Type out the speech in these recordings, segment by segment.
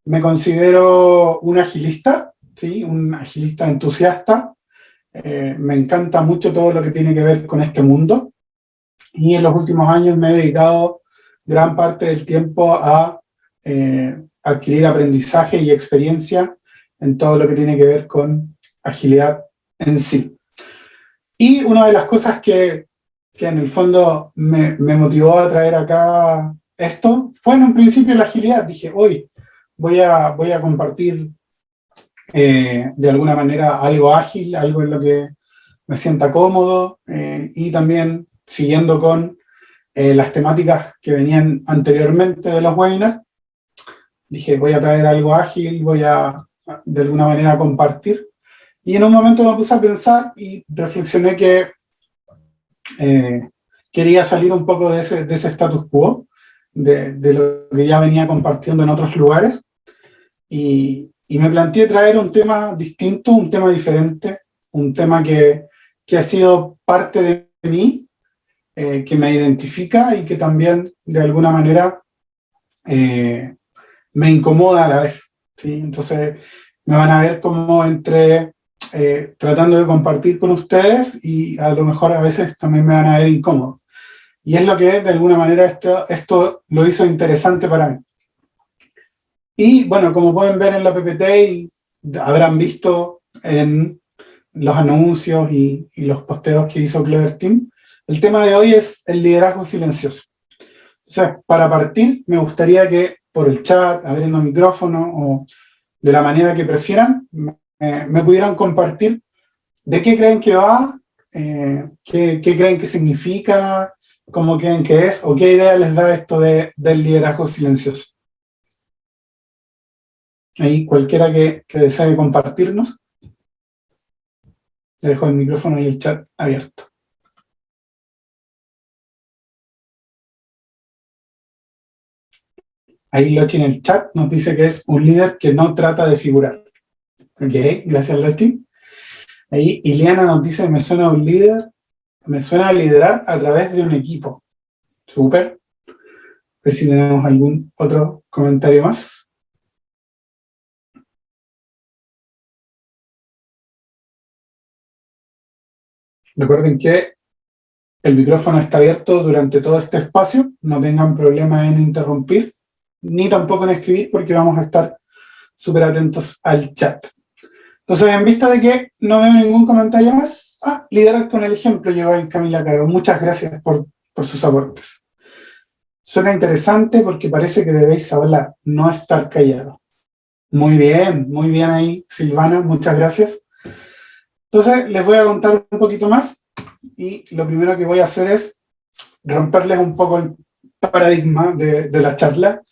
Me considero un agilista, ¿sí? Un agilista entusiasta. Me encanta mucho todo lo que tiene que ver con este mundo. Y en los últimos años me he dedicado gran parte del tiempo a adquirir aprendizaje y experiencia en todo lo que tiene que ver con agilidad en sí. Y una de las cosas que en el fondo me motivó a traer acá esto fue en un principio la agilidad. Dije, hoy voy a compartir de alguna manera algo ágil, algo en lo que me sienta cómodo y también siguiendo con las temáticas que venían anteriormente de los webinars. Dije, voy a traer algo ágil, voy a de alguna manera compartir. Y en un momento me puse a pensar y reflexioné que quería salir un poco de ese status quo, de lo que ya venía compartiendo en otros lugares, y me planteé traer un tema distinto, un tema diferente, un tema que ha sido parte de mí, que me identifica y que también de alguna manera me incomoda a la vez, ¿sí? Entonces me van a ver como entre tratando de compartir con ustedes y a lo mejor a veces también me van a ver incómodo. Y es lo que de alguna manera esto lo hizo interesante para mí. Y bueno, como pueden ver en la PPT y habrán visto en los anuncios y los posteos que hizo Clever Team, el tema de hoy es el liderazgo silencioso. O sea, para partir, me gustaría que por el chat, abriendo micrófono o de la manera que prefieran, me pudieran compartir de qué creen que va, qué creen que significa, cómo creen que es, o qué idea les da esto del liderazgo silencioso. Ahí cualquiera que desee compartirnos, le dejo el micrófono y el chat abierto. Ahí Lochi en el chat nos dice que es un líder que no trata de figurar. Ok, gracias Lochi. Ahí Ileana nos dice, me suena un líder, me suena a liderar a través de un equipo. Súper. A ver si tenemos algún otro comentario más. Recuerden que el micrófono está abierto durante todo este espacio. No tengan problema en interrumpir, ni tampoco en escribir, porque vamos a estar súper atentos al chat. Entonces, en vista de que no veo ningún comentario más, liderar con el ejemplo, lleva Camila Caro. Muchas gracias por sus aportes. Suena interesante porque parece que debéis hablar, no estar callado. Muy bien ahí, Silvana, muchas gracias. Entonces, les voy a contar un poquito más y lo primero que voy a hacer es romperles un poco el paradigma de la charla.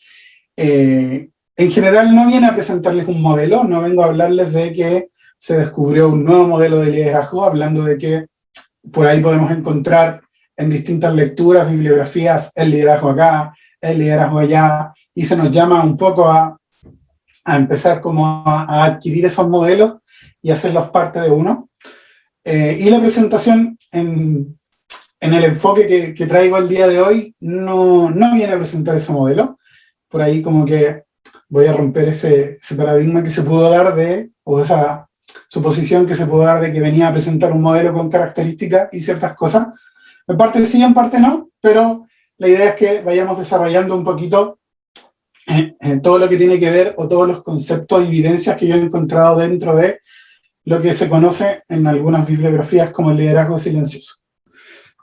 En general no viene a presentarles un modelo, no vengo a hablarles de que se descubrió un nuevo modelo de liderazgo, hablando de que por ahí podemos encontrar en distintas lecturas, bibliografías, el liderazgo acá, el liderazgo allá, y se nos llama un poco a empezar como a adquirir esos modelos y hacerlos parte de uno. Y la presentación en el enfoque que traigo el día de hoy no viene a presentar ese modelo. Por ahí como que voy a romper ese paradigma que se pudo dar o esa suposición que se pudo dar de que venía a presentar un modelo con características y ciertas cosas. En parte sí, en parte no, pero la idea es que vayamos desarrollando un poquito todo lo que tiene que ver o todos los conceptos y evidencias que yo he encontrado dentro de lo que se conoce en algunas bibliografías como el liderazgo silencioso.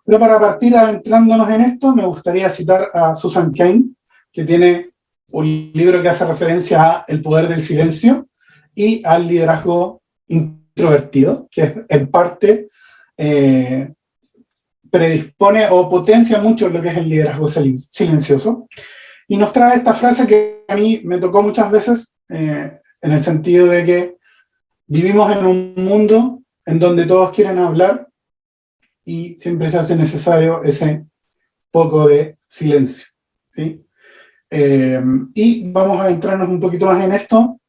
Pero para partir adentrándonos en esto, me gustaría citar a Susan Cain, que tiene un libro que hace referencia a el poder del silencio y al liderazgo introvertido, que en parte predispone o potencia mucho lo que es el liderazgo silencioso. Y nos trae esta frase que a mí me tocó muchas veces, en el sentido de que vivimos en un mundo en donde todos quieren hablar y siempre se hace necesario ese poco de silencio, ¿sí? Y vamos a adentrarnos un poquito más en esto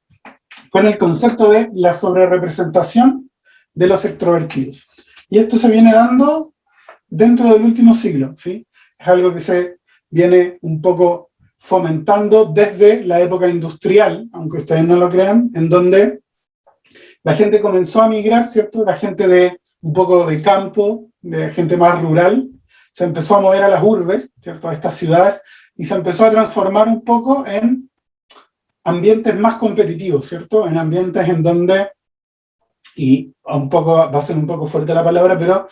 con el concepto de la sobrerepresentación de los extrovertidos. Y esto se viene dando dentro del último siglo, ¿sí? Es algo que se viene un poco fomentando desde la época industrial, aunque ustedes no lo crean, en donde la gente comenzó a migrar, ¿cierto? La gente de un poco de campo, de gente más rural, se empezó a mover a las urbes, ¿cierto? A estas ciudades, y se empezó a transformar un poco en ambientes más competitivos, ¿cierto? En ambientes en donde, y un poco, va a ser un poco fuerte la palabra, pero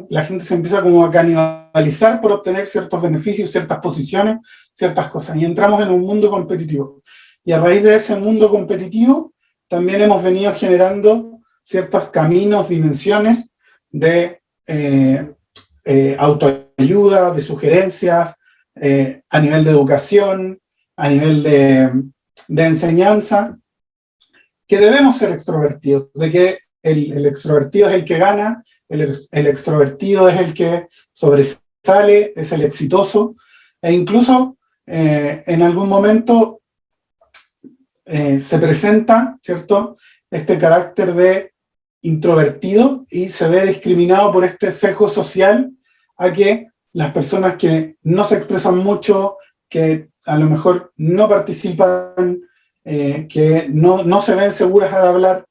la gente se empieza como a canibalizar por obtener ciertos beneficios, ciertas posiciones, ciertas cosas, y entramos en un mundo competitivo. Y a raíz de ese mundo competitivo, también hemos venido generando ciertos caminos, dimensiones de autoayuda, de sugerencias, a nivel de educación, a nivel de enseñanza, que debemos ser extrovertidos, de que el extrovertido es el que gana, el extrovertido es el que sobresale, es el exitoso, e incluso en algún momento se presenta, ¿cierto?, este carácter de introvertido y se ve discriminado por este sesgo social a que las personas que no se expresan mucho, que a lo mejor no participan, que no se ven seguras al hablar,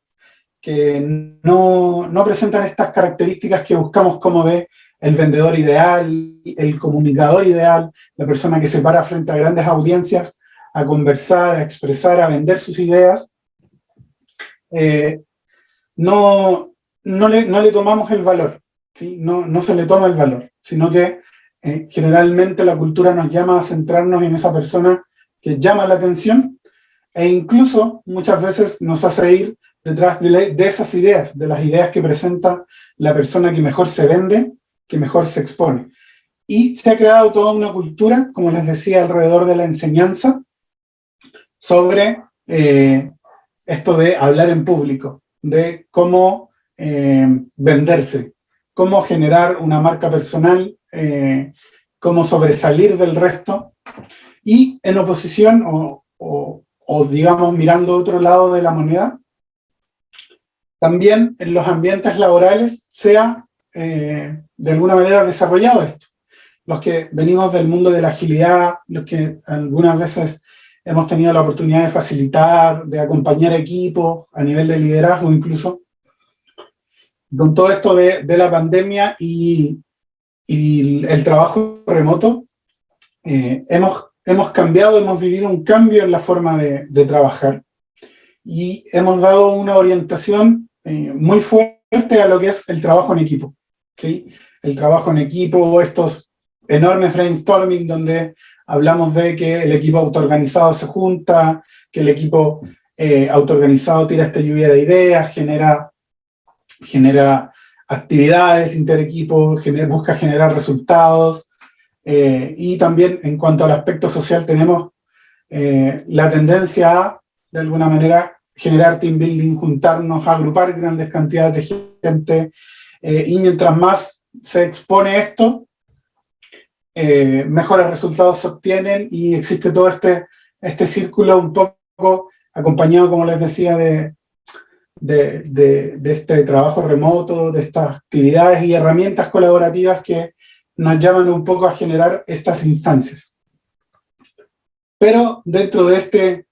que no presentan estas características que buscamos como de el vendedor ideal, el comunicador ideal, la persona que se para frente a grandes audiencias a conversar, a expresar, a vender sus ideas, no le tomamos el valor, ¿sí? No se le toma el valor, sino que generalmente la cultura nos llama a centrarnos en esa persona que llama la atención e incluso muchas veces nos hace ir detrás de esas ideas, de las ideas que presenta la persona que mejor se vende, que mejor se expone. Y se ha creado toda una cultura, como les decía, alrededor de la enseñanza, sobre esto de hablar en público, de cómo venderse, cómo generar una marca personal, cómo sobresalir del resto, y en oposición, o digamos mirando otro lado de la moneda, también en los ambientes laborales se ha de alguna manera desarrollado esto. Los que venimos del mundo de la agilidad, los que algunas veces hemos tenido la oportunidad de facilitar, de acompañar equipos a nivel de liderazgo incluso, con todo esto de la pandemia y el trabajo remoto, hemos cambiado, hemos vivido un cambio en la forma de trabajar y hemos dado una orientación muy fuerte a lo que es el trabajo en equipo, ¿sí? El trabajo en equipo, estos enormes brainstorming donde hablamos de que el equipo autoorganizado se junta, que el equipo autoorganizado tira esta lluvia de ideas, genera actividades interequipo, busca generar resultados, y también en cuanto al aspecto social tenemos la tendencia a, de alguna manera, generar team building, juntarnos, agrupar grandes cantidades de gente, y mientras más se expone esto, mejores resultados se obtienen y existe todo este círculo un poco acompañado, como les decía, de este trabajo remoto, de estas actividades y herramientas colaborativas que nos llaman un poco a generar estas instancias. Pero dentro de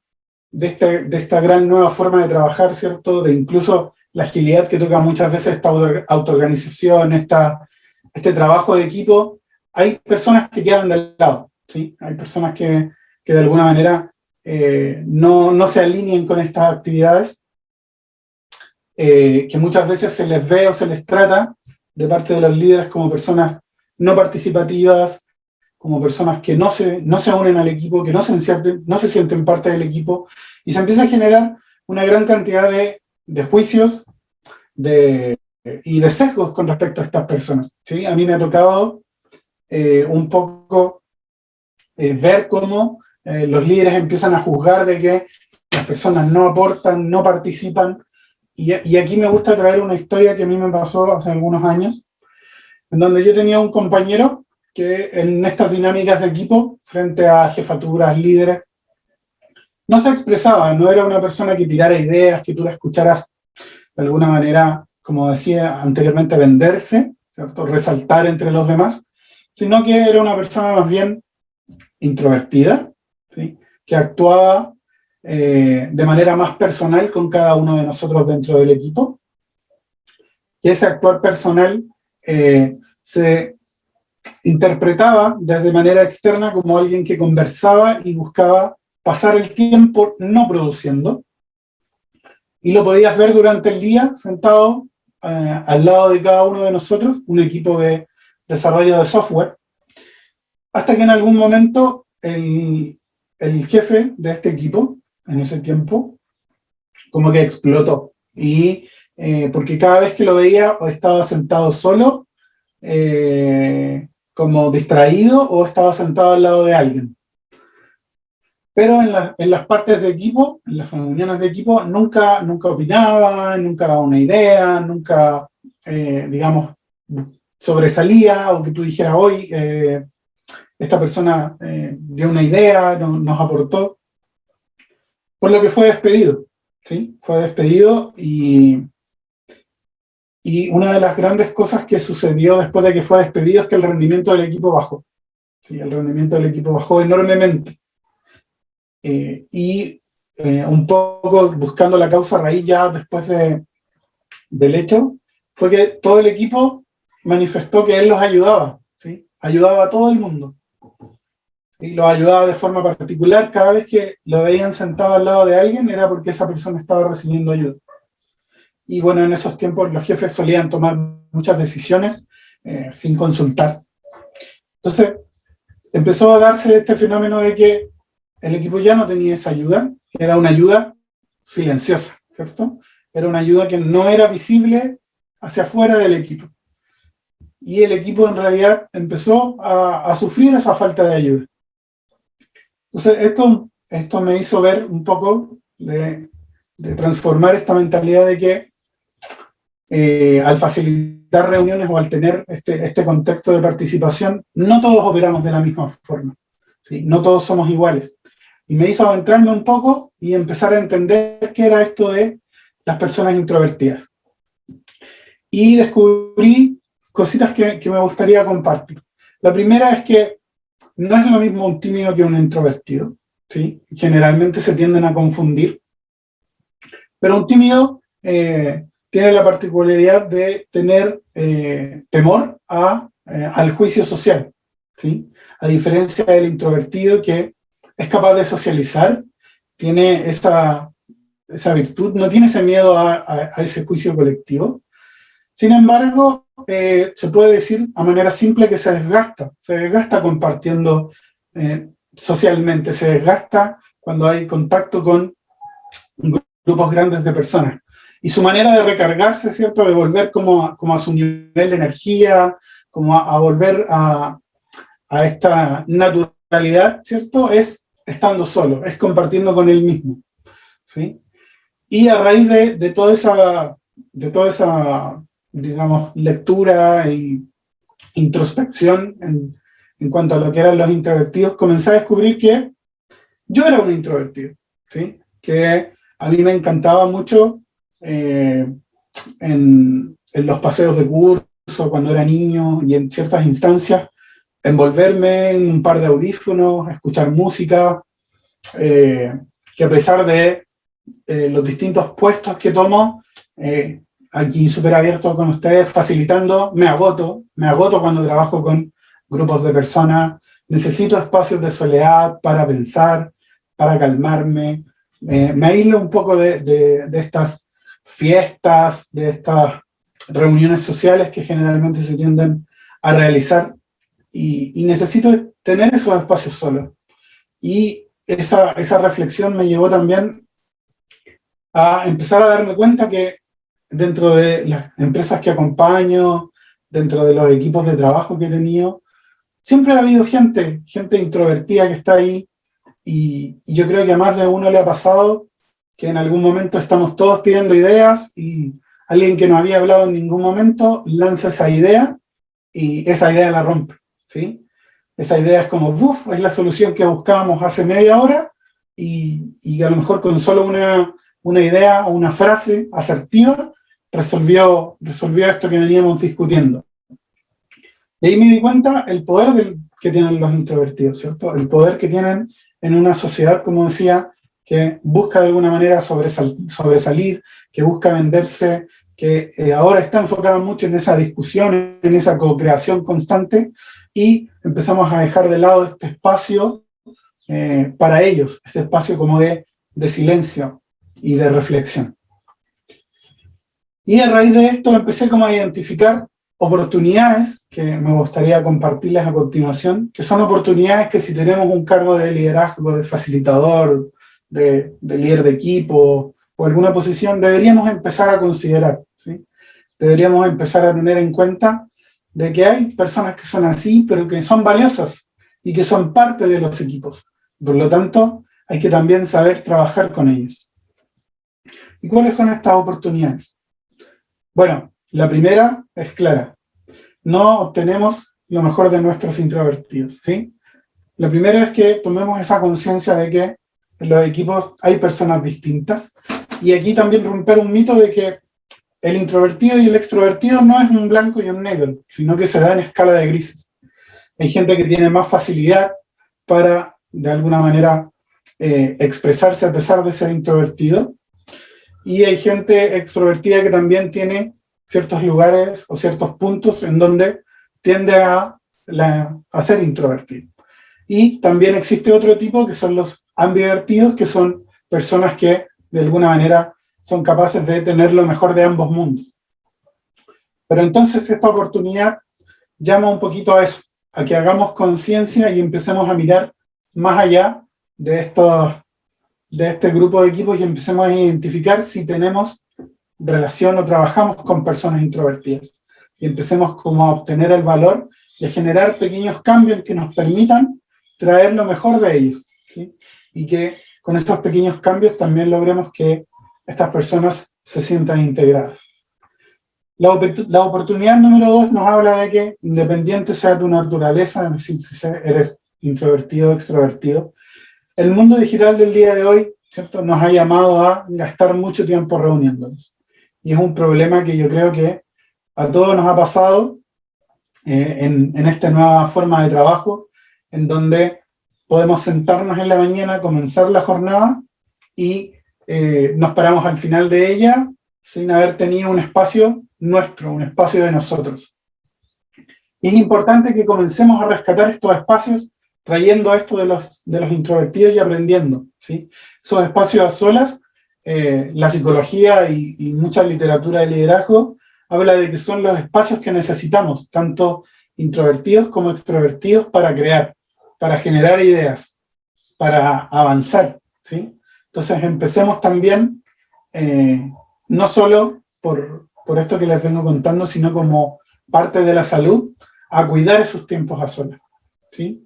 esta gran nueva forma de trabajar, ¿cierto?, de incluso la agilidad que toca muchas veces esta autoorganización, este trabajo de equipo, hay personas que quedan del lado, ¿sí? Hay personas que de alguna manera no se alinean con estas actividades, que muchas veces se les ve o se les trata de parte de los líderes como personas no participativas, como personas que no se unen al equipo, que no se sienten parte del equipo, y se empieza a generar una gran cantidad de juicios y de sesgos con respecto a estas personas, ¿sí? A mí me ha tocado un poco ver cómo los líderes empiezan a juzgar de que las personas no aportan, no participan, y aquí me gusta traer una historia que a mí me pasó hace algunos años, en donde yo tenía un compañero que en estas dinámicas de equipo, frente a jefaturas, líderes, no se expresaba, no era una persona que tirara ideas, que tú la escucharas de alguna manera, como decía anteriormente, venderse, ¿cierto?, resaltar entre los demás, sino que era una persona más bien introvertida, que actuaba de manera más personal con cada uno de nosotros dentro del equipo. Y ese actuar personal se interpretaba desde manera externa como alguien que conversaba y buscaba pasar el tiempo no produciendo. Y lo podías ver durante el día sentado al lado de cada uno de nosotros, un equipo de desarrollo de software, hasta que en algún momento el jefe de este equipo, en ese tiempo, como que explotó. Y porque cada vez que lo veía o estaba sentado solo, como distraído, o estaba sentado al lado de alguien. Pero en las partes de equipo, en las reuniones de equipo, nunca opinaba, nunca daba una idea, nunca, digamos, sobresalía, o que tú dijeras, hoy esta persona dio una idea, nos aportó, por lo que fue despedido, ¿sí? Fue despedido y una de las grandes cosas que sucedió después de que fue despedido es que el rendimiento del equipo bajó, ¿sí? El rendimiento del equipo bajó enormemente. Un poco buscando la causa raíz ya después del hecho, fue que todo el equipo manifestó que él los ayudaba, ¿sí? Ayudaba a todo el mundo. Y los ayudaba de forma particular. Cada vez que lo veían sentado al lado de alguien era porque esa persona estaba recibiendo ayuda. Y bueno, en esos tiempos los jefes solían tomar muchas decisiones sin consultar. Entonces, empezó a darse este fenómeno de que el equipo ya no tenía esa ayuda, era una ayuda silenciosa, ¿cierto? Era una ayuda que no era visible hacia afuera del equipo. Y el equipo en realidad empezó a sufrir esa falta de ayuda. Entonces, esto me hizo ver un poco de transformar esta mentalidad de que al facilitar reuniones o al tener este contexto de participación, no todos operamos de la misma forma, ¿sí? No todos somos iguales. Y me hizo adentrarme un poco y empezar a entender qué era esto de las personas introvertidas. Y descubrí cositas que me gustaría compartir. La primera es que no es lo mismo un tímido que un introvertido, ¿sí? Generalmente se tienden a confundir. Pero un tímido tiene la particularidad de tener temor al juicio social, ¿sí? A diferencia del introvertido, que es capaz de socializar, tiene esa virtud, no tiene ese miedo a ese juicio colectivo. Sin embargo, se puede decir a manera simple que se desgasta compartiendo socialmente, se desgasta cuando hay contacto con grupos grandes de personas. Y su manera de recargarse, ¿cierto? De volver como a su nivel de energía, como a volver a esta naturalidad, ¿cierto? Es estando solo, es compartiendo con él mismo, ¿sí? Y a raíz de toda esa, digamos, lectura y introspección en cuanto a lo que eran los introvertidos, comencé a descubrir que yo era un introvertido, ¿sí? Que a mí me encantaba mucho en los paseos de curso, cuando era niño, y en ciertas instancias, envolverme en un par de audífonos, escuchar música, que a pesar de los distintos puestos que tomo, aquí súper abierto con ustedes, facilitando, me agoto cuando trabajo con grupos de personas, necesito espacios de soledad para pensar, para calmarme, me aíslo un poco de estas fiestas, de estas reuniones sociales que generalmente se tienden a realizar, y necesito tener esos espacios solos. Y esa reflexión me llevó también a empezar a darme cuenta que dentro de las empresas que acompaño, dentro de los equipos de trabajo que he tenido, siempre ha habido gente introvertida que está ahí, y yo creo que a más de uno le ha pasado que en algún momento estamos todos teniendo ideas y alguien que no había hablado en ningún momento lanza esa idea y esa idea la rompe, ¿sí? Esa idea es como, ¡buf!, es la solución que buscábamos hace media hora, y a lo mejor con solo una idea o una frase asertiva resolvió esto que veníamos discutiendo. Y ahí me di cuenta el poder que tienen los introvertidos, ¿cierto? El poder que tienen en una sociedad, como decía, que busca de alguna manera sobresalir, que busca venderse, que ahora está enfocada mucho en esa discusión, en esa co-creación constante, y empezamos a dejar de lado este espacio para ellos, este espacio como de silencio y de reflexión. Y a raíz de esto empecé como a identificar oportunidades que me gustaría compartirles a continuación, que son oportunidades que si tenemos un cargo de liderazgo, de facilitador, de líder de equipo o alguna posición, deberíamos empezar a considerar, ¿sí? Deberíamos empezar a tener en cuenta de que hay personas que son así, pero que son valiosas y que son parte de los equipos. Por lo tanto, hay que también saber trabajar con ellos. ¿Y cuáles son estas oportunidades? Bueno, la primera es clara. No obtenemos lo mejor de nuestros introvertidos, ¿sí? La primera es que tomemos esa conciencia de que en los equipos hay personas distintas. Y aquí también romper un mito de que el introvertido y el extrovertido no es un blanco y un negro, sino que se da en escala de grises. Hay gente que tiene más facilidad para, de alguna manera, expresarse a pesar de ser introvertido. Y hay gente extrovertida que también tiene ciertos lugares o ciertos puntos en donde tiende a ser introvertido. Y también existe otro tipo que son los ambivertidos, que son personas que de alguna manera son capaces de tener lo mejor de ambos mundos. Pero entonces esta oportunidad llama un poquito a eso, a que hagamos conciencia y empecemos a mirar más allá de este grupo de equipos y empecemos a identificar si tenemos relación o trabajamos con personas introvertidas. Y empecemos como a obtener el valor y a generar pequeños cambios que nos permitan traer lo mejor de ellos, ¿sí? Y que con estos pequeños cambios también logremos que estas personas se sientan integradas. La oportunidad número 2 nos habla de que, independiente sea tu naturaleza, es decir, si eres introvertido o extrovertido, el mundo digital del día de hoy, ¿cierto?, nos ha llamado a gastar mucho tiempo reuniéndonos. Y es un problema que yo creo que a todos nos ha pasado en esta nueva forma de trabajo, en donde podemos sentarnos en la mañana, comenzar la jornada y nos paramos al final de ella sin haber tenido un espacio nuestro, un espacio de nosotros. Y es importante que comencemos a rescatar estos espacios trayendo esto de los introvertidos y aprendiendo, ¿sí? Esos espacios a solas, la psicología y mucha literatura de liderazgo habla de que son los espacios que necesitamos, tanto introvertidos como extrovertidos, para crear, para generar ideas, para avanzar, ¿sí? Entonces empecemos también, no solo por esto que les vengo contando, sino como parte de la salud, a cuidar esos tiempos a solas, ¿sí?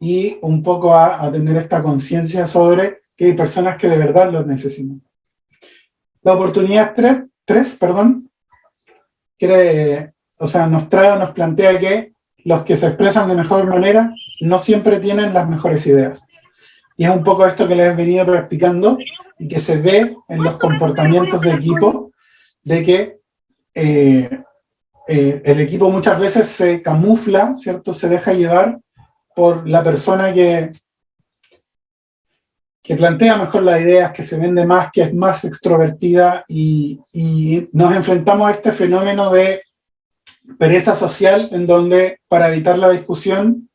Y un poco a tener esta conciencia sobre que hay personas que de verdad los necesitan. La oportunidad 3, nos plantea que los que se expresan de mejor manera no siempre tienen las mejores ideas. Y es un poco esto que les he venido practicando y que se ve en los comportamientos de equipo, de que el equipo muchas veces se camufla, ¿cierto? Se deja llevar por la persona que plantea mejor las ideas, que se vende más, que es más extrovertida, y nos enfrentamos a este fenómeno de pereza social, en donde para evitar la discusión,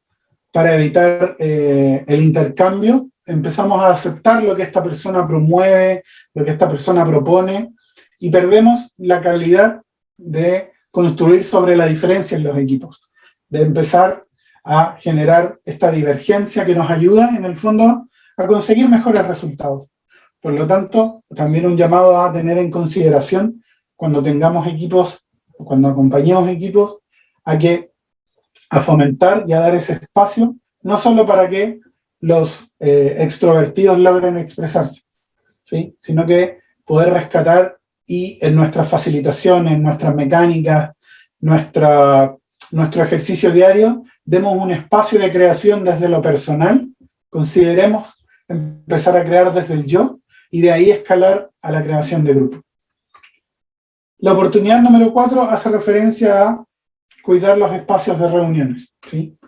para evitar el intercambio, empezamos a aceptar lo que esta persona promueve, lo que esta persona propone, y perdemos la calidad de construir sobre la diferencia en los equipos, de empezar a generar esta divergencia que nos ayuda, en el fondo, a conseguir mejores resultados. Por lo tanto, también un llamado a tener en consideración cuando tengamos equipos, cuando acompañemos equipos, a fomentar y a dar ese espacio, no solo para que los extrovertidos logren expresarse, ¿sí?, sino que poder rescatar y en nuestras facilitaciones, en nuestras mecánicas, nuestro ejercicio diario, demos un espacio de creación desde lo personal, consideremos empezar a crear desde el yo y de ahí escalar a la creación de grupo. La oportunidad número 4 hace referencia a cuidar los espacios de reuniones, ¿sí?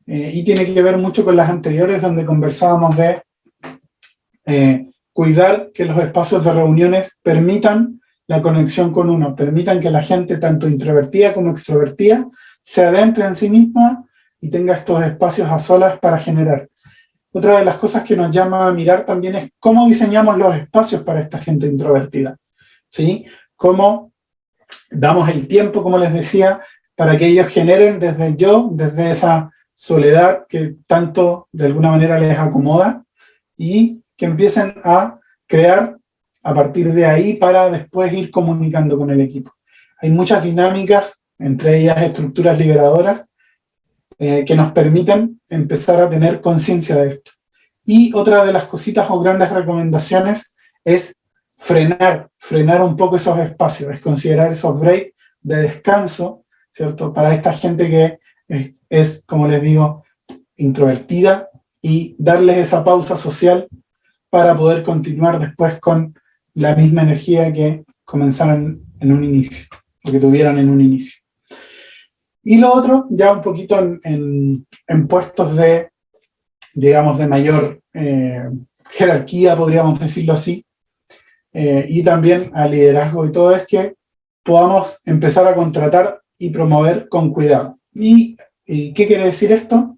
y tiene que ver mucho con las anteriores, donde conversábamos de cuidar que los espacios de reuniones permitan la conexión con uno, permitan que la gente, tanto introvertida como extrovertida, se adentre en sí misma y tenga estos espacios a solas para generar. Otra de las cosas que nos llama a mirar también es cómo diseñamos los espacios para esta gente introvertida, ¿sí? Cómo damos el tiempo, como les decía, para que ellos generen desde el yo, desde esa soledad que tanto de alguna manera les acomoda, y que empiecen a crear a partir de ahí para después ir comunicando con el equipo. Hay muchas dinámicas, entre ellas estructuras liberadoras, que nos permiten empezar a tener conciencia de esto. Y otra de las cositas o grandes recomendaciones es frenar un poco esos espacios, es considerar esos breaks de descanso, ¿cierto? Para esta gente que es, como les digo, introvertida, y darles esa pausa social para poder continuar después con la misma energía que comenzaron en un inicio, o que tuvieron en un inicio. Y lo otro, ya un poquito en puestos de, digamos, de mayor jerarquía, podríamos decirlo así, y también a liderazgo y todo, es que podamos empezar a contratar y promover con cuidado. ¿Y qué quiere decir esto?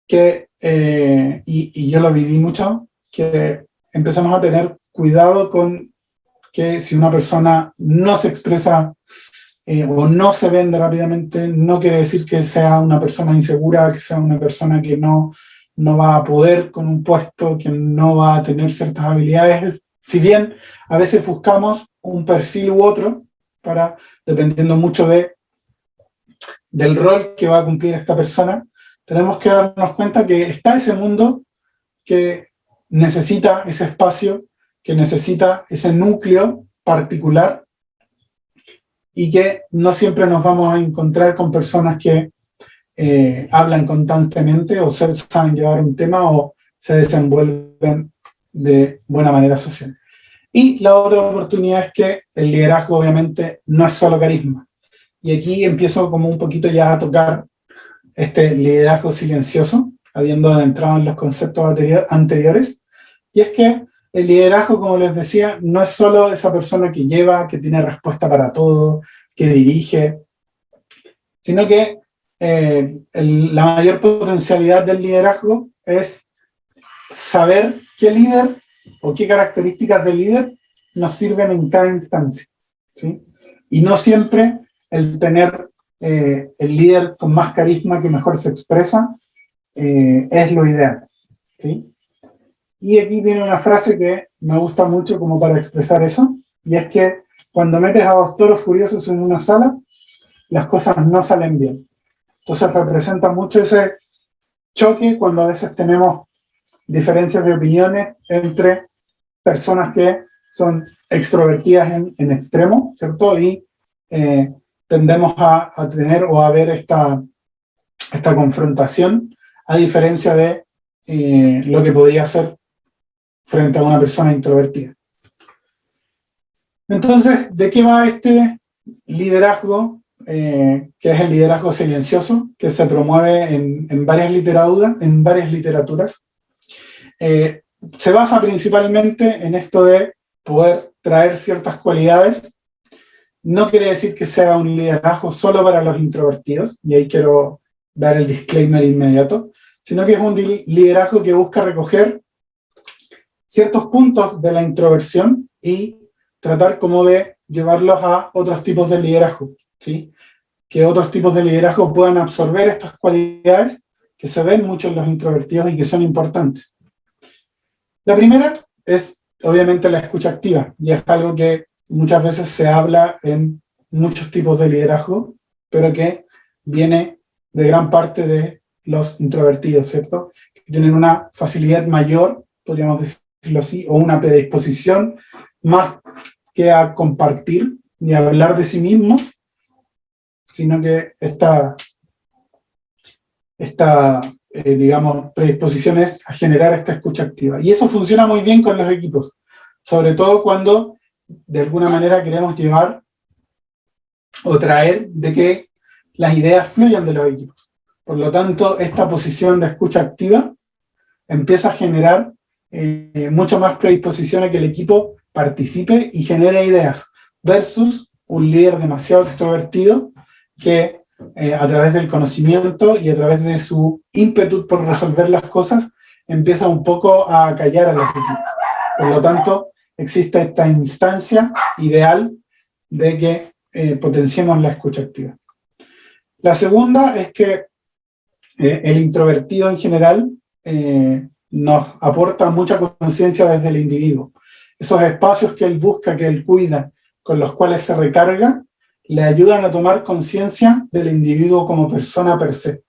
Que, y yo lo viví mucho, que empezamos a tener cuidado con que si una persona no se expresa o no se vende rápidamente, no quiere decir que sea una persona insegura, que sea una persona que no va a poder con un puesto, que no va a tener ciertas habilidades. Si bien a veces buscamos un perfil u otro, dependiendo mucho del rol que va a cumplir esta persona, tenemos que darnos cuenta que está ese mundo que necesita ese espacio, que necesita ese núcleo particular, y que no siempre nos vamos a encontrar con personas que hablan constantemente o saben llevar un tema o se desenvuelven de buena manera social. Y la otra oportunidad es que el liderazgo obviamente no es solo carisma. Y aquí empiezo como un poquito ya a tocar este liderazgo silencioso, habiendo adentrado en los conceptos anteriores, y es que el liderazgo, como les decía, no es solo esa persona que lleva, que tiene respuesta para todo, que dirige, sino que la mayor potencialidad del liderazgo es saber qué líder o qué características del líder nos sirven en cada instancia, ¿sí? Y no siempre el tener el líder con más carisma que mejor se expresa es lo ideal, ¿sí? Y aquí viene una frase que me gusta mucho como para expresar eso, y es que cuando metes a dos toros furiosos en una sala, las cosas no salen bien. Entonces representa mucho ese choque cuando a veces tenemos diferencias de opiniones entre personas que son extrovertidas en extremo, ¿cierto? Y tendemos a tener o a ver esta confrontación, a diferencia de lo que podría ser frente a una persona introvertida. Entonces, ¿de qué va este liderazgo, que es el liderazgo silencioso, que se promueve en varias literaturas? Se basa principalmente en esto de poder traer ciertas cualidades. No quiere decir que sea un liderazgo solo para los introvertidos, y ahí quiero dar el disclaimer inmediato, sino que es un liderazgo que busca recoger ciertos puntos de la introversión y tratar como de llevarlos a otros tipos de liderazgo, ¿sí? Que otros tipos de liderazgo puedan absorber estas cualidades que se ven mucho en los introvertidos y que son importantes. La primera es, obviamente, la escucha activa, y es algo que muchas veces se habla en muchos tipos de liderazgo, pero que viene de gran parte de los introvertidos, ¿cierto? Que tienen una facilidad mayor, podríamos decirlo así, o una predisposición más que a compartir ni a hablar de sí mismos, sino que digamos, predisposición es a generar esta escucha activa. Y eso funciona muy bien con los equipos, sobre todo cuando de alguna manera queremos llevar o traer de que las ideas fluyan de los equipos. Por lo tanto, esta posición de escucha activa empieza a generar mucho más predisposición a que el equipo participe y genere ideas, versus un líder demasiado extrovertido que a través del conocimiento y a través de su ímpetu por resolver las cosas, empieza un poco a callar a los equipos. Por lo tanto, existe esta instancia ideal de que potenciemos la escucha activa. La segunda es que el introvertido en general nos aporta mucha conciencia desde el individuo. Esos espacios que él busca, que él cuida, con los cuales se recarga, le ayudan a tomar conciencia del individuo como persona per se.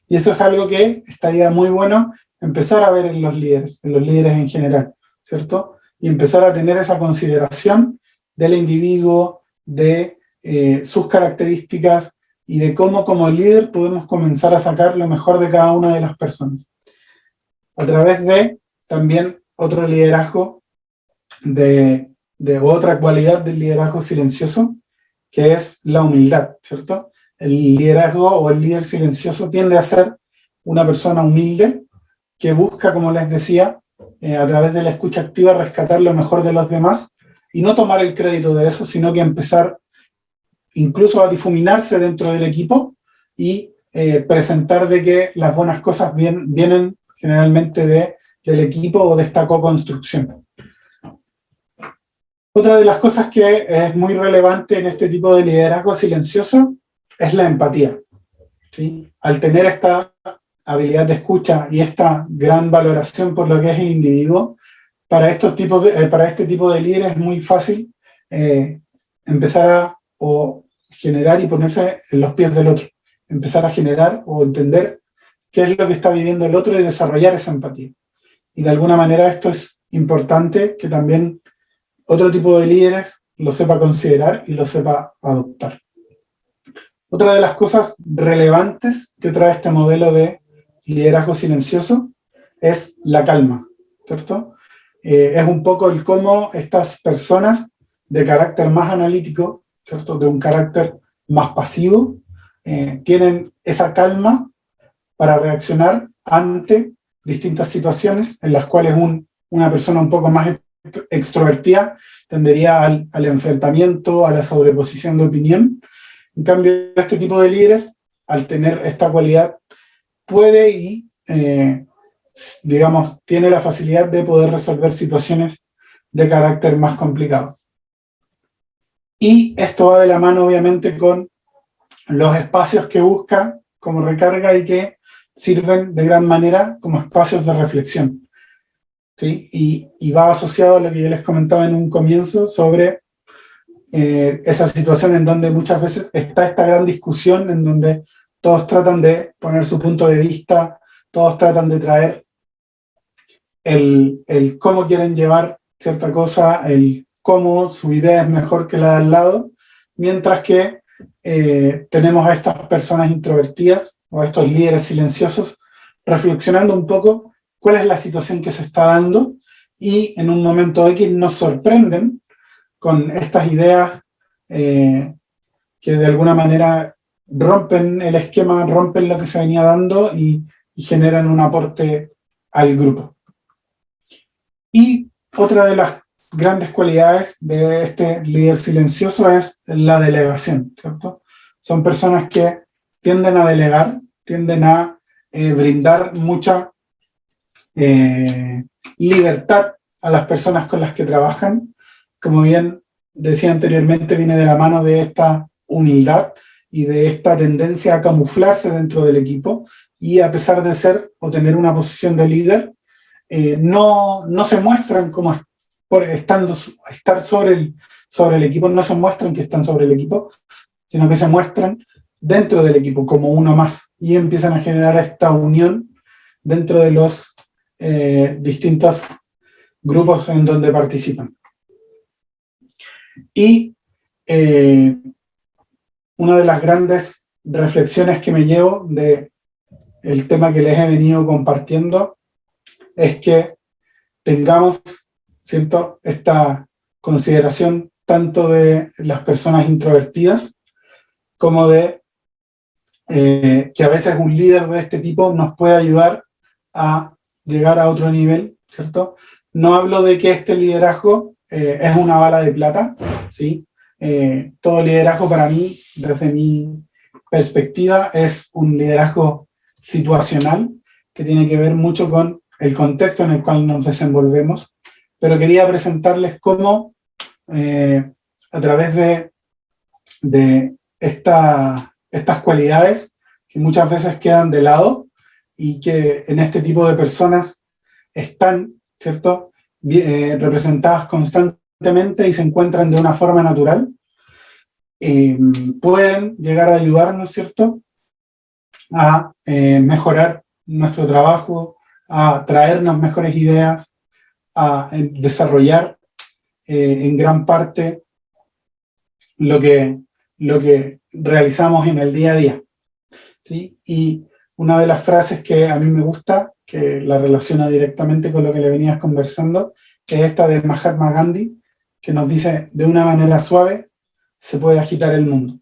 Y eso es algo que estaría muy bueno empezar a ver en los líderes en general, ¿cierto? Y empezar a tener esa consideración del individuo, de sus características y de cómo como líder podemos comenzar a sacar lo mejor de cada una de las personas. A través de también otro liderazgo, de otra cualidad del liderazgo silencioso, que es la humildad, ¿cierto? El liderazgo o el líder silencioso tiende a ser una persona humilde que busca, como les decía, a través de la escucha activa rescatar lo mejor de los demás y no tomar el crédito de eso, sino que empezar incluso a difuminarse dentro del equipo y presentar de que las buenas cosas vienen generalmente del equipo o de esta co-construcción. Otra de las cosas que es muy relevante en este tipo de liderazgo silencioso es la empatía, ¿sí? Al tener esta habilidad de escucha y esta gran valoración por lo que es el individuo, para este tipo de líderes es muy fácil empezar a generar y ponerse en los pies del otro, empezar a generar o entender qué es lo que está viviendo el otro y desarrollar esa empatía. Y de alguna manera esto es importante que también otro tipo de líderes lo sepa considerar y lo sepa adoptar. Otra de las cosas relevantes que trae este modelo de liderazgo silencioso es la calma, ¿cierto? Es un poco el cómo estas personas de carácter más analítico, ¿cierto? De un carácter más pasivo, tienen esa calma para reaccionar ante distintas situaciones en las cuales una persona un poco más extrovertida tendería al enfrentamiento, a la sobreposición de opinión. En cambio, este tipo de líderes, al tener esta cualidad, puede y, digamos, tiene la facilidad de poder resolver situaciones de carácter más complicado. Y esto va de la mano, obviamente, con los espacios que busca como recarga y que sirven de gran manera como espacios de reflexión, ¿sí? Y va asociado a lo que yo les comentaba en un comienzo sobre esa situación en donde muchas veces está esta gran discusión en donde todos tratan de poner su punto de vista, todos tratan de traer el cómo quieren llevar cierta cosa, el cómo su idea es mejor que la de al lado, mientras que tenemos a estas personas introvertidas o a estos líderes silenciosos reflexionando un poco cuál es la situación que se está dando y en un momento X nos sorprenden con estas ideas que de alguna manera rompen el esquema, rompen lo que se venía dando y generan un aporte al grupo. Y otra de las grandes cualidades de este líder silencioso es la delegación, ¿cierto? Son personas que tienden a delegar, tienden a brindar mucha libertad a las personas con las que trabajan. Como bien decía anteriormente, viene de la mano de esta humildad y de esta tendencia a camuflarse dentro del equipo, y a pesar de ser o tener una posición de líder, no se muestran como estar sobre el equipo, no se muestran que están sobre el equipo, sino que se muestran dentro del equipo como uno más, y empiezan a generar esta unión dentro de los distintos grupos en donde participan. Y una de las grandes reflexiones que me llevo del tema que les he venido compartiendo es que tengamos, ¿cierto?, esta consideración tanto de las personas introvertidas como de que a veces un líder de este tipo nos puede ayudar a llegar a otro nivel, ¿cierto? No hablo de que este liderazgo es una bala de plata, ¿sí? Todo liderazgo para mí, desde mi perspectiva, es un liderazgo situacional que tiene que ver mucho con el contexto en el cual nos desenvolvemos, pero quería presentarles cómo a través de estas cualidades que muchas veces quedan de lado y que en este tipo de personas están, ¿cierto?, representadas constantemente y se encuentran de una forma natural, pueden llegar a ayudarnos, ¿cierto?, a mejorar nuestro trabajo, a traernos mejores ideas, a desarrollar en gran parte lo que realizamos en el día a día, ¿sí? Y una de las frases que a mí me gusta, que la relaciona directamente con lo que le venías conversando, es esta de Mahatma Gandhi, que nos dice: de una manera suave se puede agitar el mundo.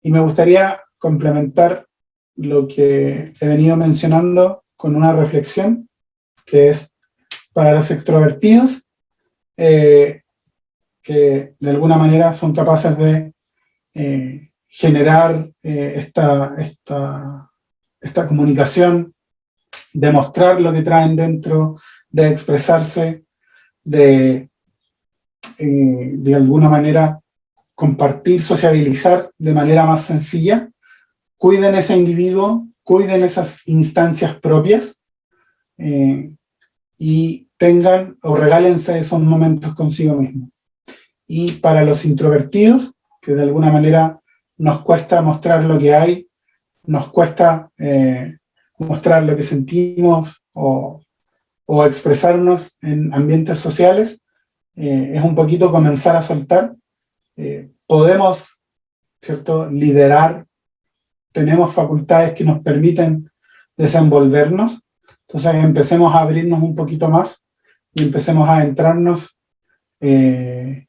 Y me gustaría complementar lo que he venido mencionando con una reflexión, que es para los extrovertidos, que de alguna manera son capaces de generar esta comunicación, de mostrar lo que traen dentro, de expresarse, de alguna manera compartir, sociabilizar de manera más sencilla. Cuiden ese individuo, cuiden esas instancias propias y tengan o regálense esos momentos consigo mismos. Y para los introvertidos, que de alguna manera nos cuesta mostrar lo que hay, nos cuesta mostrar lo que sentimos o expresarnos en ambientes sociales, es un poquito comenzar a soltar. Podemos, ¿cierto?, liderar, tenemos facultades que nos permiten desenvolvernos, entonces empecemos a abrirnos un poquito más y empecemos a adentrarnos en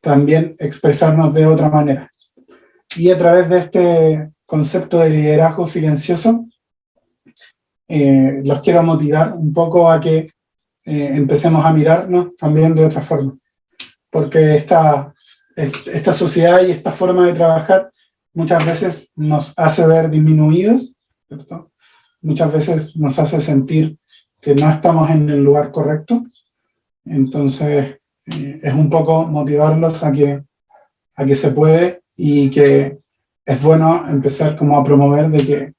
también expresarnos de otra manera. Y a través de este concepto de liderazgo silencioso, los quiero motivar un poco a que empecemos a mirarnos también de otra forma, porque esta sociedad y esta forma de trabajar muchas veces nos hace ver disminuidos, ¿cierto? Muchas veces nos hace sentir que no estamos en el lugar correcto. Entonces es un poco motivarlos a que se puede y que es bueno empezar como a promover de que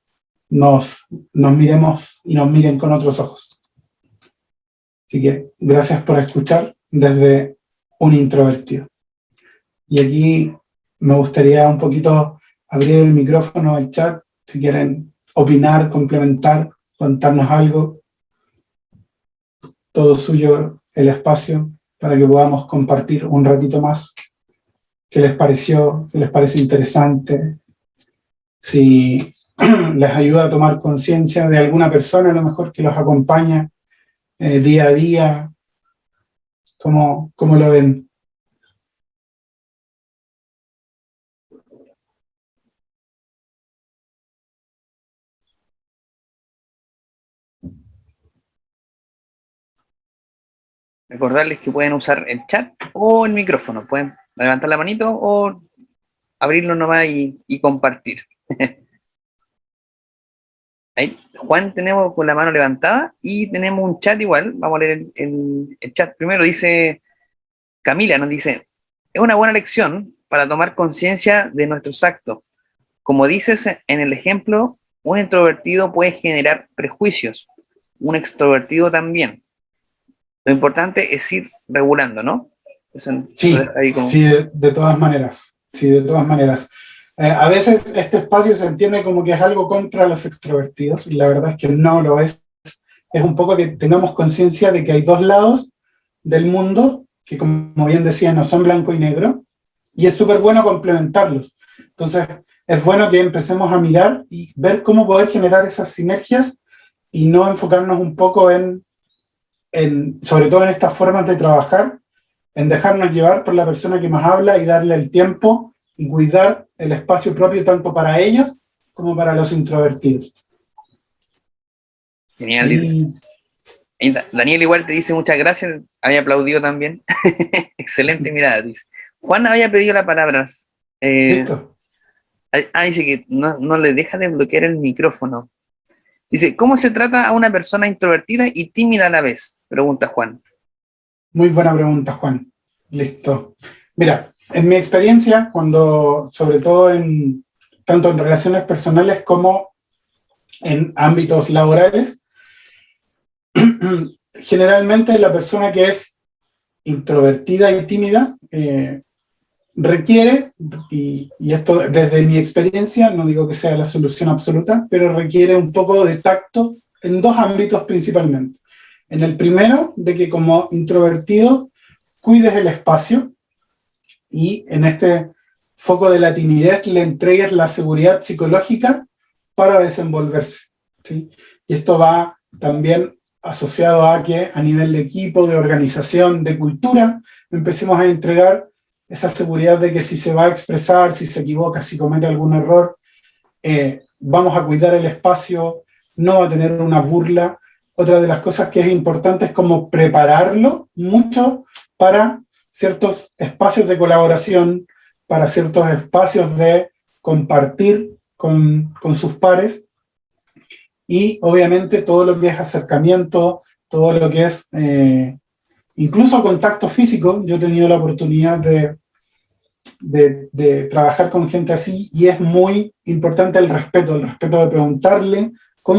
nos miremos y nos miren con otros ojos. Así que gracias por escuchar desde un introvertido. Y aquí me gustaría un poquito abrir el micrófono al chat, si quieren opinar, complementar, contarnos algo. Todo suyo el espacio para que podamos compartir un ratito más. ¿Qué les pareció? ¿Qué les parece interesante? Si les ayuda a tomar conciencia de alguna persona a lo mejor que los acompaña día a día. ¿Cómo lo ven? Recordarles que pueden usar el chat o el micrófono. Pueden levantar la manito o abrirlo nomás y compartir. Ahí, Juan, tenemos con la mano levantada y tenemos un chat igual. Vamos a leer el chat primero. Dice Camila, nos dice: es una buena lección para tomar conciencia de nuestros actos. Como dices en el ejemplo, un introvertido puede generar prejuicios, un extrovertido también. Lo importante es ir regulando, ¿no? Sí, sí, de todas maneras. Sí, de todas maneras. A veces este espacio se entiende como que es algo contra los extrovertidos, y la verdad es que no lo es. Es un poco que tengamos conciencia de que hay dos lados del mundo, que como bien decía, no son blanco y negro, y es súper bueno complementarlos. Entonces, es bueno que empecemos a mirar y ver cómo poder generar esas sinergias y no enfocarnos un poco sobre todo en estas formas de trabajar, en dejarnos llevar por la persona que más habla y darle el tiempo y cuidar el espacio propio tanto para ellos como para los introvertidos. Genial, Dieter. Y Daniel igual te dice muchas gracias, había aplaudido también. Excelente mirada, dice. Juan había pedido la palabra. ¿Listo? Dice que no le deja de bloquear el micrófono. Dice, ¿cómo se trata a una persona introvertida y tímida a la vez? Pregunta Juan. Muy buena pregunta, Juan. Listo. Mira, en mi experiencia, sobre todo tanto en relaciones personales como en ámbitos laborales, generalmente la persona que es introvertida y tímida requiere, y esto desde mi experiencia, no digo que sea la solución absoluta, pero requiere un poco de tacto en dos ámbitos principalmente. En el primero, de que como introvertido cuides el espacio y en este foco de la timidez le entregues la seguridad psicológica para desenvolverse, ¿sí? Y esto va también asociado a que a nivel de equipo, de organización, de cultura, empecemos a entregar esa seguridad de que si se va a expresar, si se equivoca, si comete algún error, vamos a cuidar el espacio, no va a tener una burla. Otra de las cosas que es importante es como prepararlo mucho para ciertos espacios de colaboración, para ciertos espacios de compartir con sus pares, y obviamente todo lo que es acercamiento, todo lo que es incluso contacto físico. Yo he tenido la oportunidad de trabajar con gente así, y es muy importante el respeto de preguntarle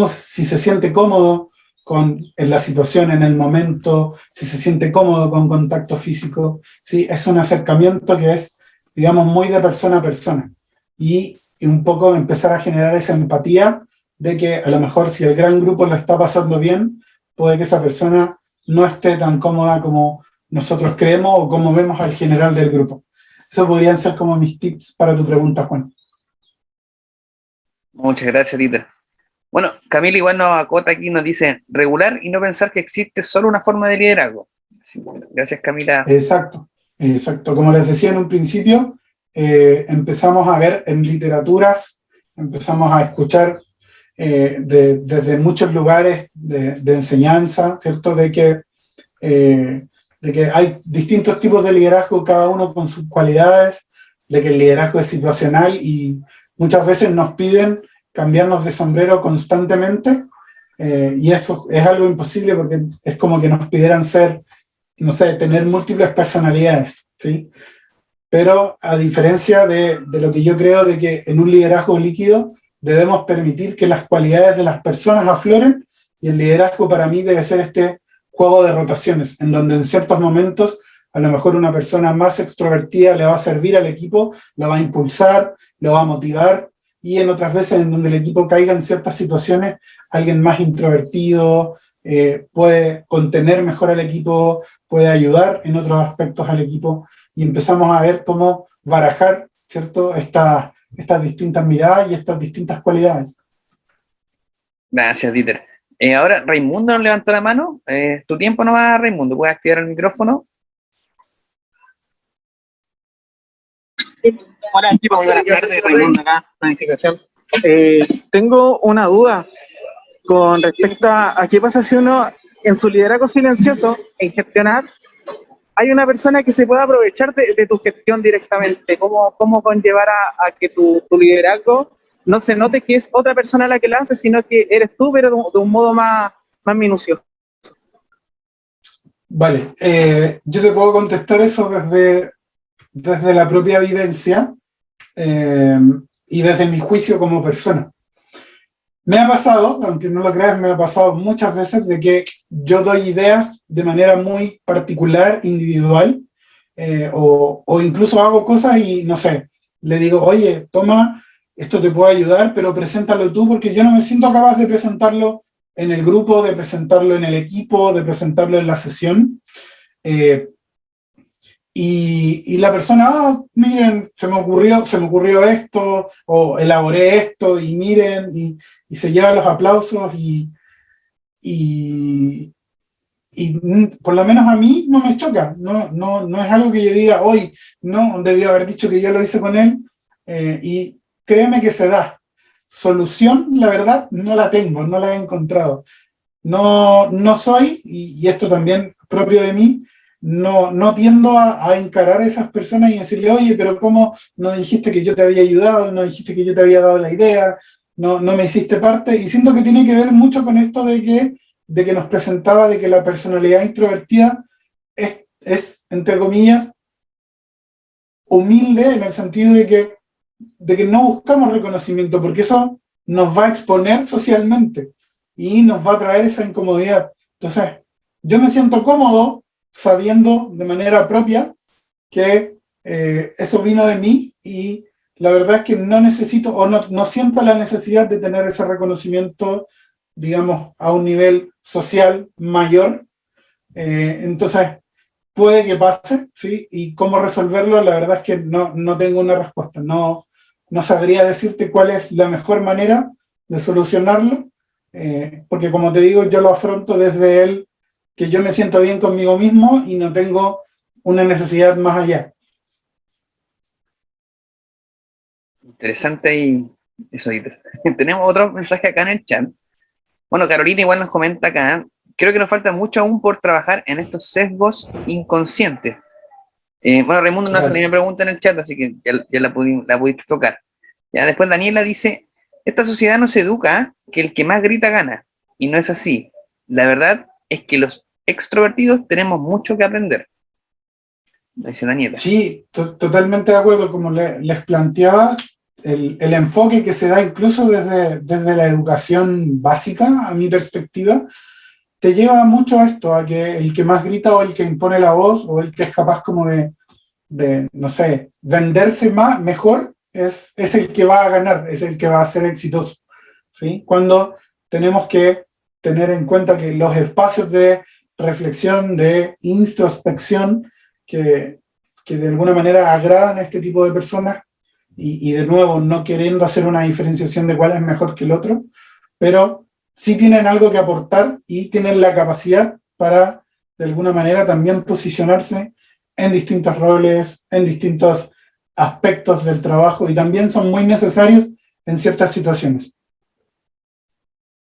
si se siente cómodo en la situación, en el momento, si se siente cómodo con contacto físico, ¿sí? Es un acercamiento que es, digamos, muy de persona a persona, y un poco empezar a generar esa empatía de que a lo mejor si el gran grupo lo está pasando bien, puede que esa persona no esté tan cómoda como nosotros creemos o como vemos al general del grupo. Eso podrían ser como mis tips para tu pregunta, Juan. Muchas gracias, Dieter. Bueno, Camila igual nos acota aquí, nos dice, regular y no pensar que existe solo una forma de liderazgo. Sí, bueno, gracias, Camila. Exacto. Como les decía en un principio, empezamos a ver en literaturas, empezamos a escuchar desde muchos lugares de enseñanza, ¿cierto? De que hay distintos tipos de liderazgo, cada uno con sus cualidades, de que el liderazgo es situacional y muchas veces nos piden cambiarnos de sombrero constantemente, y eso es algo imposible porque es como que nos pidieran tener múltiples personalidades, ¿sí? Pero a diferencia de lo que yo creo de que en un liderazgo líquido debemos permitir que las cualidades de las personas afloren, y el liderazgo para mí debe ser este juego de rotaciones, en donde en ciertos momentos a lo mejor una persona más extrovertida le va a servir al equipo, lo va a impulsar, lo va a motivar, y en otras veces en donde el equipo caiga en ciertas situaciones, alguien más introvertido puede contener mejor al equipo, puede ayudar en otros aspectos al equipo, y empezamos a ver cómo barajar, ¿cierto?, estas distintas miradas y estas distintas cualidades. Gracias, Dieter. Ahora, Raimundo nos levantó la mano. Tu tiempo no va, Raimundo. ¿Puedes activar el micrófono? Hola, equipo, muy buenas tardes. Raimundo acá, planificación. Tengo una duda con respecto a qué pasa si uno, en su liderazgo silencioso, en gestionar, hay una persona que se pueda aprovechar de tu gestión directamente. ¿Cómo conllevar a que tu liderazgo no se note que es otra persona la que la hace, sino que eres tú, pero de un modo más minucioso? Vale, yo te puedo contestar eso desde la propia vivencia y desde mi juicio como persona. Me ha pasado, aunque no lo creas, me ha pasado muchas veces de que yo doy ideas de manera muy particular, individual, o incluso hago cosas y, no sé, le digo, oye, toma, esto te puede ayudar, pero preséntalo tú, porque yo no me siento capaz de presentarlo en el grupo, de presentarlo en el equipo, de presentarlo en la sesión. Y la persona, miren, se me ocurrió esto, o elaboré esto, y miren, y se llevan los aplausos, y por lo menos a mí no me choca, no es algo que yo diga, hoy no, debió haber dicho que yo lo hice con él, y créeme que se da. Solución, la verdad, no la tengo, no la he encontrado. No soy, y esto también propio de mí, no tiendo a encarar a esas personas y decirle, oye, pero ¿cómo no dijiste que yo te había ayudado? No dijiste que yo te había dado la idea, no me hiciste parte, y siento que tiene que ver mucho con esto de que nos presentaba de que la personalidad introvertida es entre comillas, humilde en el sentido de que no buscamos reconocimiento, porque eso nos va a exponer socialmente y nos va a traer esa incomodidad. Entonces, yo me siento cómodo sabiendo de manera propia que eso vino de mí, y la verdad es que no necesito o no siento la necesidad de tener ese reconocimiento, digamos, a un nivel social mayor. Entonces, puede que pase, ¿sí? Y cómo resolverlo, la verdad es que no tengo una respuesta. No sabría decirte cuál es la mejor manera de solucionarlo, porque como te digo, yo lo afronto desde el que yo me siento bien conmigo mismo y no tengo una necesidad más allá. Interesante y eso. Tenemos otro mensaje acá en el chat. Bueno, Carolina igual nos comenta acá, creo que nos falta mucho aún por trabajar en estos sesgos inconscientes. Bueno, Raimundo no hace Claro. ni una pregunta en el chat, así que ya la pudiste tocar. Ya después Daniela dice, esta sociedad nos educa que el que más grita gana, y no es así. La verdad es que los extrovertidos tenemos mucho que aprender. Lo dice Daniela. Sí, totalmente de acuerdo. Como les planteaba, el enfoque que se da incluso desde la educación básica, a mi perspectiva, te lleva mucho a esto, a que el que más grita o el que impone la voz o el que es capaz como de no sé, venderse mejor, es el que va a ganar, es el que va a ser exitoso, ¿sí? Cuando tenemos que tener en cuenta que los espacios de reflexión, de introspección, que de alguna manera agradan a este tipo de personas, y de nuevo, no queriendo hacer una diferenciación de cuál es mejor que el otro, pero sí tienen algo que aportar y tienen la capacidad para, de alguna manera, también posicionarse en distintos roles, en distintos aspectos del trabajo, y también son muy necesarios en ciertas situaciones.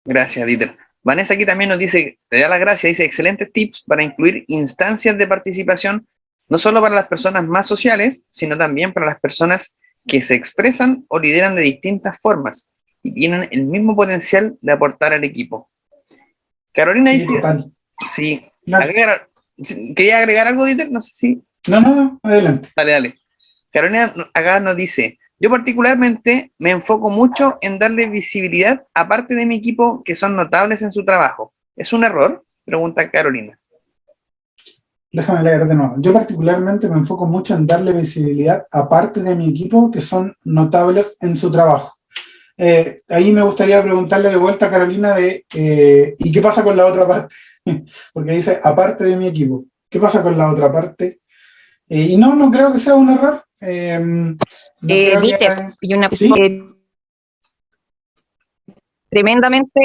Gracias, Dieter. Vanessa aquí también nos dice, te da las gracias, dice, excelentes tips para incluir instancias de participación, no solo para las personas más sociales, sino también para las personas que se expresan o lideran de distintas formas y tienen el mismo potencial de aportar al equipo. Carolina Sí, dice, total. sí, No, ¿quería agregar algo, Dieter? No sé si... no, adelante. Dale. Carolina acá nos dice, yo particularmente me enfoco mucho en darle visibilidad a parte de mi equipo que son notables en su trabajo. ¿Es un error? Pregunta Carolina. Déjame leer de nuevo. Yo particularmente me enfoco mucho en darle visibilidad a parte de mi equipo que son notables en su trabajo. Ahí me gustaría preguntarle de vuelta a Carolina ¿y qué pasa con la otra parte? Porque dice, aparte de mi equipo, ¿qué pasa con la otra parte? Y no creo que sea un error. No creo Dieter, que... y una ¿Sí? tremendamente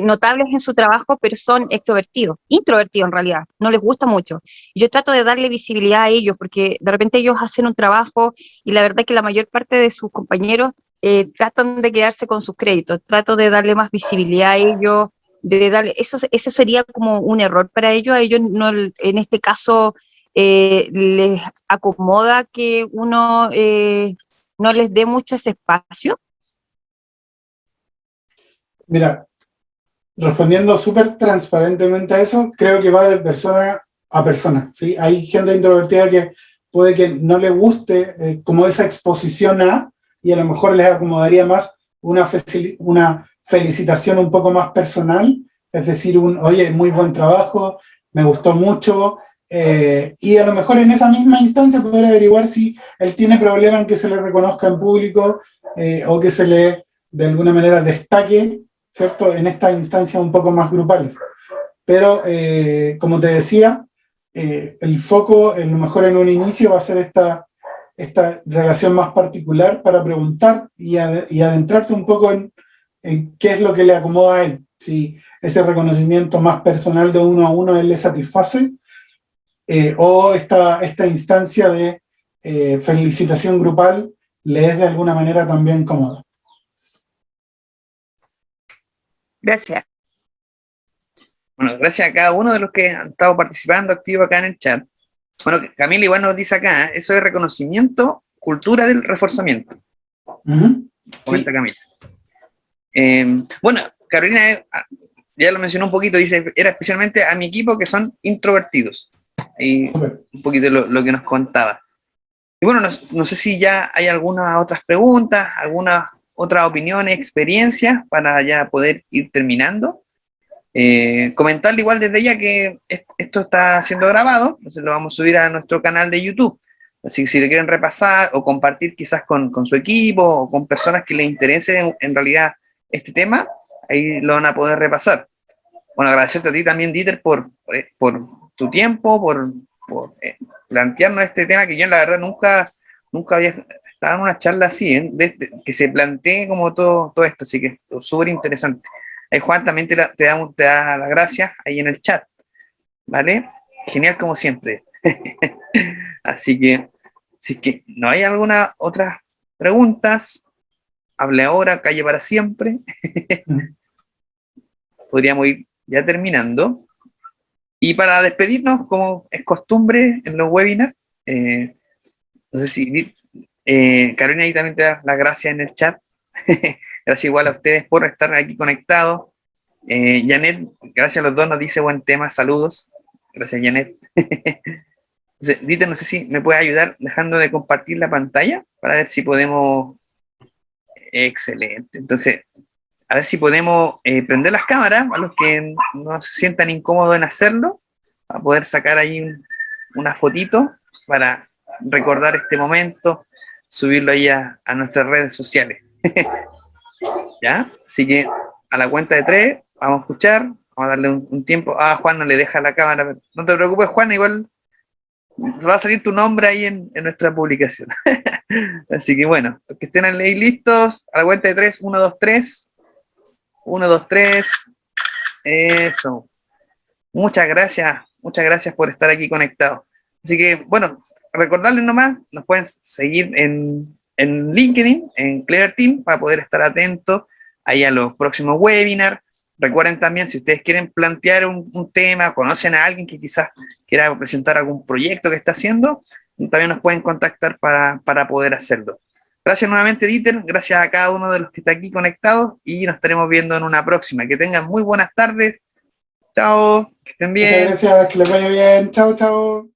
notables en su trabajo, pero son extrovertidos, introvertidos en realidad, no les gusta mucho. Yo trato de darle visibilidad a ellos, porque de repente ellos hacen un trabajo y la verdad es que la mayor parte de sus compañeros tratan de quedarse con sus créditos. Trato de darle más visibilidad a ellos, de darle, eso sería como un error para ellos. A ellos no, en este caso les acomoda que uno no les dé mucho ese espacio. Mira, respondiendo súper transparentemente a eso, creo que va de persona a persona, ¿sí? Hay gente introvertida que puede que no le guste como esa exposición y a lo mejor les acomodaría más una felicitación un poco más personal, es decir, oye, muy buen trabajo, me gustó mucho, y a lo mejor en esa misma instancia poder averiguar si él tiene problema en que se le reconozca en público, o que se le de alguna manera destaque, ¿cierto?, en estas instancias un poco más grupales. Pero, como te decía, el foco, a lo mejor en un inicio, va a ser esta relación más particular para preguntar y adentrarte un poco qué es lo que le acomoda a él. Si ese reconocimiento más personal de uno a uno él le satisface, o esta instancia de felicitación grupal le es de alguna manera también cómoda. Gracias. Bueno, gracias a cada uno de los que han estado participando activo acá en el chat. Bueno, Camila igual nos dice acá, eso es reconocimiento, cultura del reforzamiento. Comenta Sí. Camila. Bueno, Carolina ya lo mencionó un poquito, dice, era especialmente a mi equipo que son introvertidos. Y un poquito lo que nos contaba. Y bueno, no sé si ya hay algunas otras preguntas, algunas otras opiniones, experiencias para ya poder ir terminando. Comentarle igual desde ya que esto está siendo grabado, entonces lo vamos a subir a nuestro canal de YouTube. Así que si le quieren repasar o compartir quizás con su equipo o con personas que les interese en realidad este tema, ahí lo van a poder repasar. Bueno, agradecerte a ti también, Dieter, por tu tiempo, por plantearnos este tema que yo la verdad nunca había estado en una charla así, que se plantee como todo esto, así que es súper interesante. Ahí Juan también te da las gracias ahí en el chat, ¿vale? Genial como siempre. Así que, si es que no hay alguna otra preguntas, hable ahora, calle para siempre. Podríamos ir ya terminando. Y para despedirnos, como es costumbre en los webinars, no sé si Carolina ahí también te da las gracias en el chat. Gracias igual a ustedes por estar aquí conectados. Janet, gracias a los dos, nos dice buen tema, saludos. Gracias, Janet. Entonces, Dieter, no sé si me puede ayudar dejando de compartir la pantalla para ver si podemos. Excelente. Entonces, a ver si podemos prender las cámaras a los que no se sientan incómodos en hacerlo, para poder sacar ahí una fotito para recordar este momento, subirlo ahí a nuestras redes sociales. ¿Ya? Así que a la cuenta de 3, vamos a escuchar, vamos a darle un tiempo. Juan no le deja la cámara, pero no te preocupes, Juan, igual va a salir tu nombre ahí en nuestra publicación. Así que bueno, los que estén ahí listos, a la cuenta de 3, 1, 2, 3. 1, 2, 3. Eso. Muchas gracias por estar aquí conectados. Así que, bueno, recordarles nomás, nos pueden seguir en LinkedIn, en Clever Team, para poder estar atentos ahí a los próximos webinars. Recuerden también, si ustedes quieren plantear un tema, conocen a alguien que quizás quiera presentar algún proyecto que está haciendo, también nos pueden contactar para poder hacerlo. Gracias nuevamente, Dieter, gracias a cada uno de los que está aquí conectados y nos estaremos viendo en una próxima. Que tengan muy buenas tardes. Chao, que estén bien. Muchas gracias, que les vaya bien. Chao, chao.